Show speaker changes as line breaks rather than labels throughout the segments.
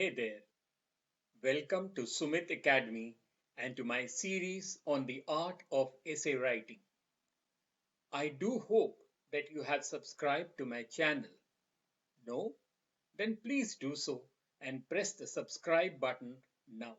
Hey there, welcome to Sumit Academy and to my series on the art of essay writing. I do hope that you have subscribed to my channel. No? Then please do so and press the subscribe button now.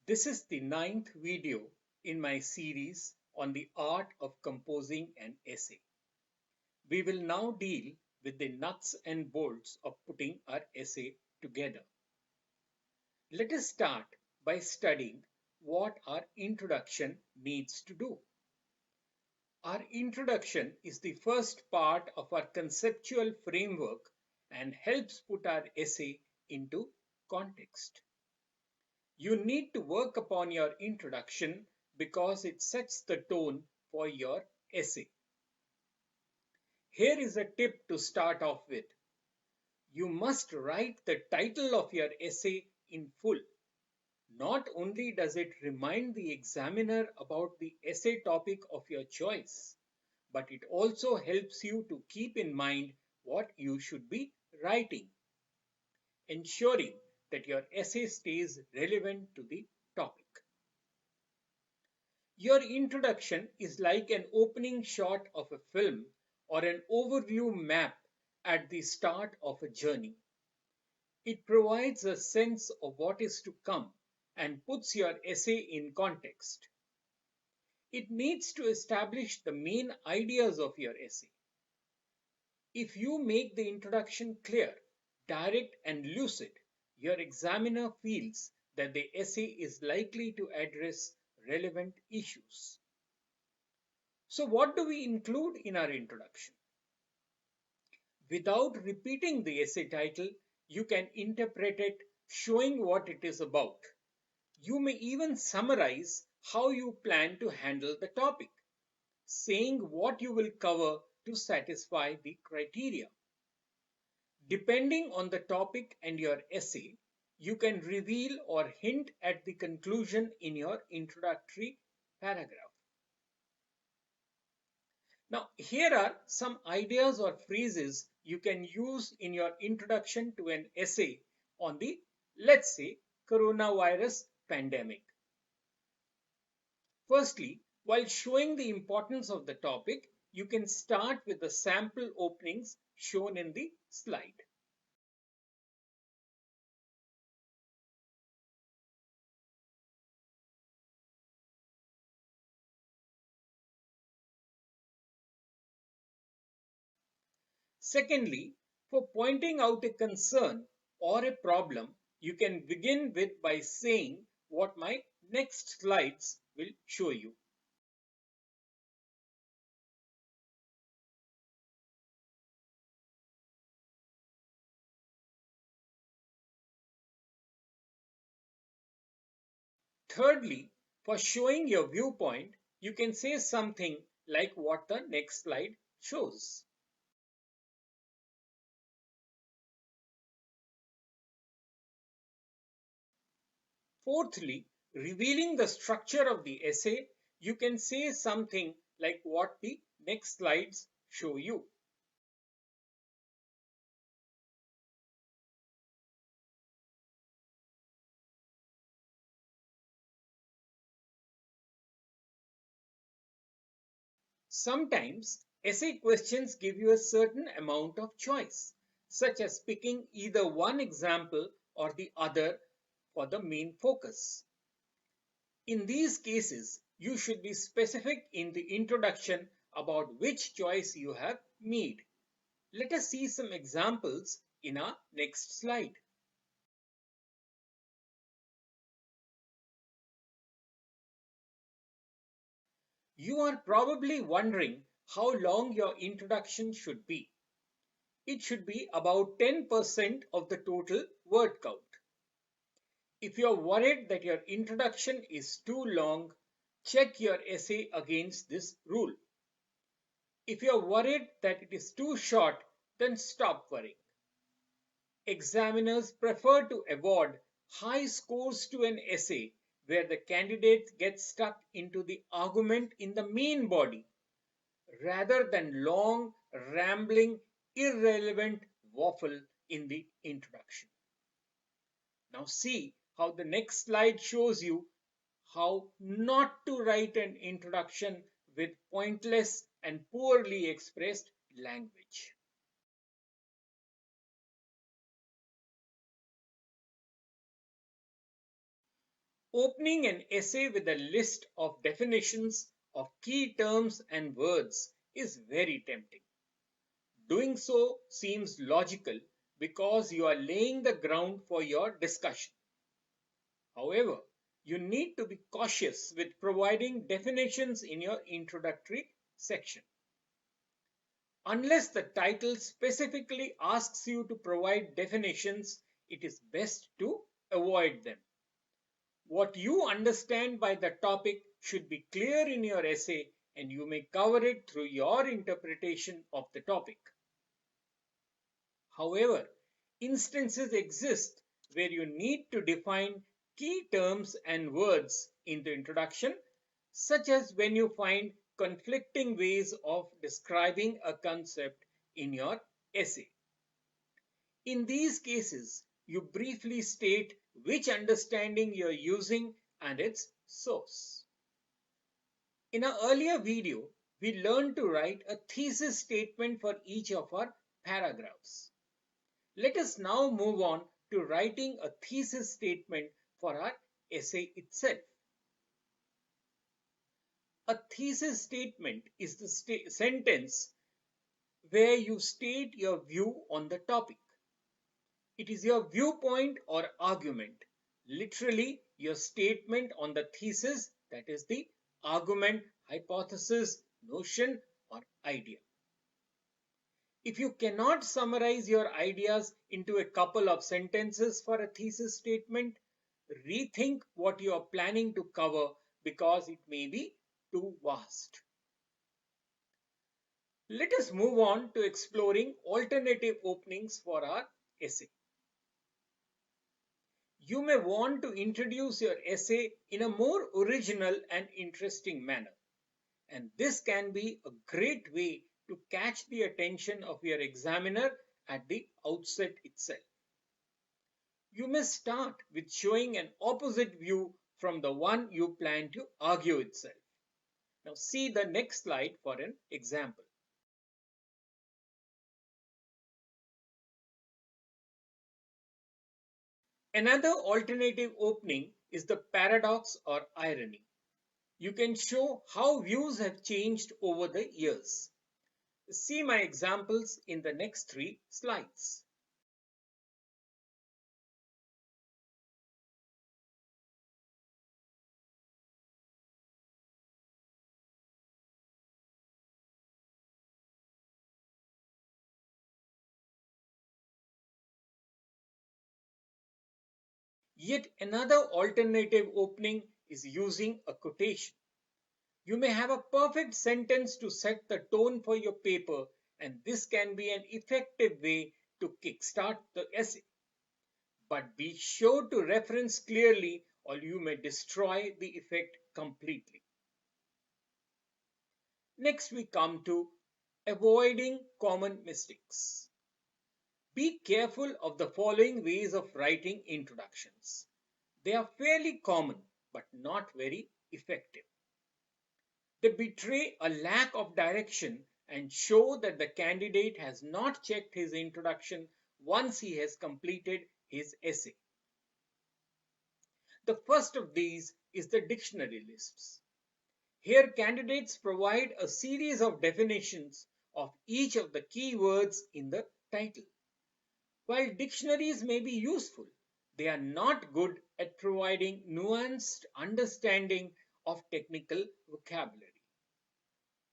This is the ninth video in my series on the art of composing an essay. We will now deal with the nuts and bolts of putting our essay together. Let us start by studying what our introduction needs to do. Our introduction is the first part of our conceptual framework and helps put our essay into context. You need to work upon your introduction because it sets the tone for your essay. Here is a tip to start off with. You must write the title of your essay in full. Not only does it remind the examiner about the essay topic of your choice, but it also helps you to keep in mind what you should be writing, ensuring that your essay stays relevant to the topic. Your introduction is like an opening shot of a film or an overview map at the start of a journey. It provides a sense of what is to come and puts your essay in context. It needs to establish the main ideas of your essay. If you make the introduction clear, direct, and lucid, your examiner feels that the essay is likely to address relevant issues. So, what do we include in our introduction? Without repeating the essay title, you can interpret it showing what it is about. You may even summarize how you plan to handle the topic, saying what you will cover to satisfy the criteria. Depending on the topic and your essay, you can reveal or hint at the conclusion in your introductory paragraph. Now, here are some ideas or phrases you can use in your introduction to an essay on the, let's say, coronavirus pandemic. Firstly, while showing the importance of the topic, you can start with the sample openings shown in the slide. Secondly, for pointing out a concern or a problem, you can begin with by saying what my next slides will show you. Thirdly, for showing your viewpoint, you can say something like what the next slide shows. Fourthly, revealing the structure of the essay, you can say something like what the next slides show you. Sometimes essay questions give you a certain amount of choice, such as picking either one example or the other for the main focus. In these cases, you should be specific in the introduction about which choice you have made. Let us see some examples in our next slide. You are probably wondering how long your introduction should be. It should be about 10% of the total word count. If you're worried that your introduction is too long, check your essay against this rule. If you're worried that it is too short, then stop worrying. Examiners prefer to award high scores to an essay where the candidate gets stuck into the argument in the main body rather than long, rambling, irrelevant waffle in the introduction. Now see how the next slide shows you how not to write an introduction with pointless and poorly expressed language. Opening an essay with a list of definitions of key terms and words is very tempting. Doing so seems logical because you are laying the ground for your discussion. However, you need to be cautious with providing definitions in your introductory section. Unless the title specifically asks you to provide definitions, it is best to avoid them. What you understand by the topic should be clear in your essay, and you may cover it through your interpretation of the topic. However, instances exist where you need to define key terms and words in the introduction, such as when you find conflicting ways of describing a concept in your essay. In these cases, you briefly state which understanding you're using and its source. In an earlier video, we learned to write a thesis statement for each of our paragraphs. Let us now move on to writing a thesis statement for our essay itself. A thesis statement is the sentence where you state your view on the topic. It is your viewpoint or argument, literally your statement on the thesis, that is the argument, hypothesis, notion, or idea. If you cannot summarize your ideas into a couple of sentences for a thesis statement, rethink what you are planning to cover because it may be too vast. Let us move on to exploring alternative openings for our essay. You may want to introduce your essay in a more original and interesting manner, and this can be a great way to catch the attention of your examiner at the outset itself. You may start with showing an opposite view from the one you plan to argue itself. Now see the next slide for an example. Another alternative opening is the paradox or irony. You can show how views have changed over the years. See my examples in the next 3 slides. Yet another alternative opening is using a quotation. You may have a perfect sentence to set the tone for your paper, and this can be an effective way to kickstart the essay. But be sure to reference clearly or you may destroy the effect completely. Next we come to avoiding common mistakes. Be careful of the following ways of writing introductions. They are fairly common but not very effective. They betray a lack of direction and show that the candidate has not checked his introduction once he has completed his essay. The first of these is the dictionary lists. Here, candidates provide a series of definitions of each of the key words in the title. While dictionaries may be useful, they are not good at providing nuanced understanding of technical vocabulary.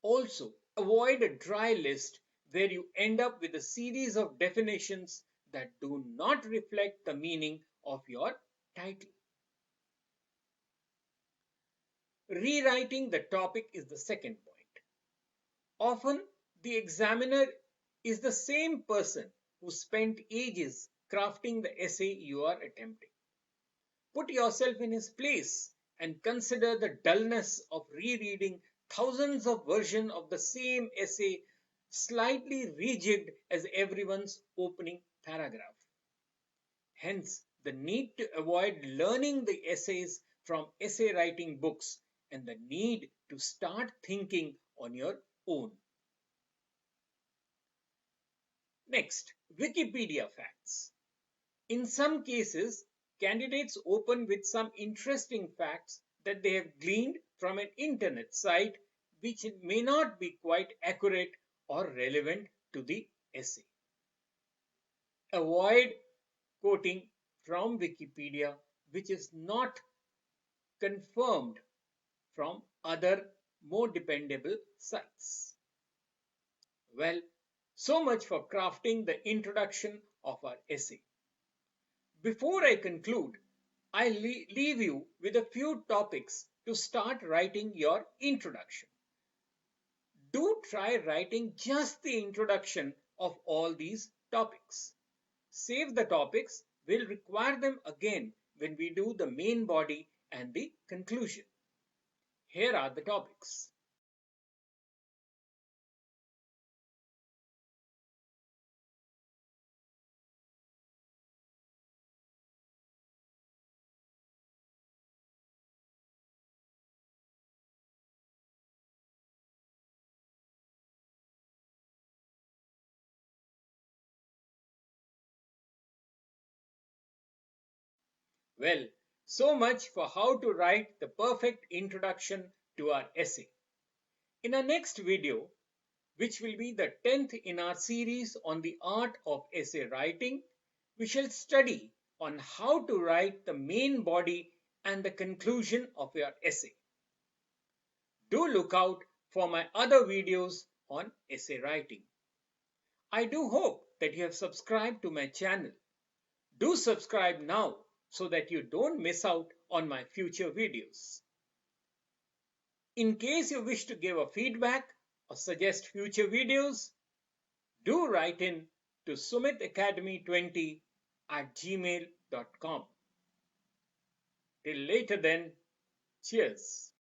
Also, avoid a dry list where you end up with a series of definitions that do not reflect the meaning of your title. Rewriting the topic is the second point. Often, the examiner is the same person who spent ages crafting the essay you are attempting. Put yourself in his place and consider the dullness of rereading thousands of versions of the same essay, slightly rejigged as everyone's opening paragraph. Hence, the need to avoid learning the essays from essay writing books, and the need to start thinking on your own. Next, Wikipedia facts. In some cases, candidates open with some interesting facts that they have gleaned from an internet site which may not be quite accurate or relevant to the essay. Avoid quoting from Wikipedia which is not confirmed from other more dependable sites. Well, so much for crafting the introduction of our essay. Before I conclude, I leave you with a few topics to start writing your introduction. Do try writing just the introduction of all these topics. Save the topics, we'll require them again when we do the main body and the conclusion. Here are the topics. Well, so much for how to write the perfect introduction to our essay. In our next video, which will be the 10th in our series on the art of essay writing, we shall study on how to write the main body and the conclusion of your essay. Do look out for my other videos on essay writing. I do hope that you have subscribed to my channel. Do subscribe now so that you don't miss out on my future videos. In case you wish to give a feedback or suggest future videos, do write in to sumitacademy20@gmail.com. Till later then, cheers.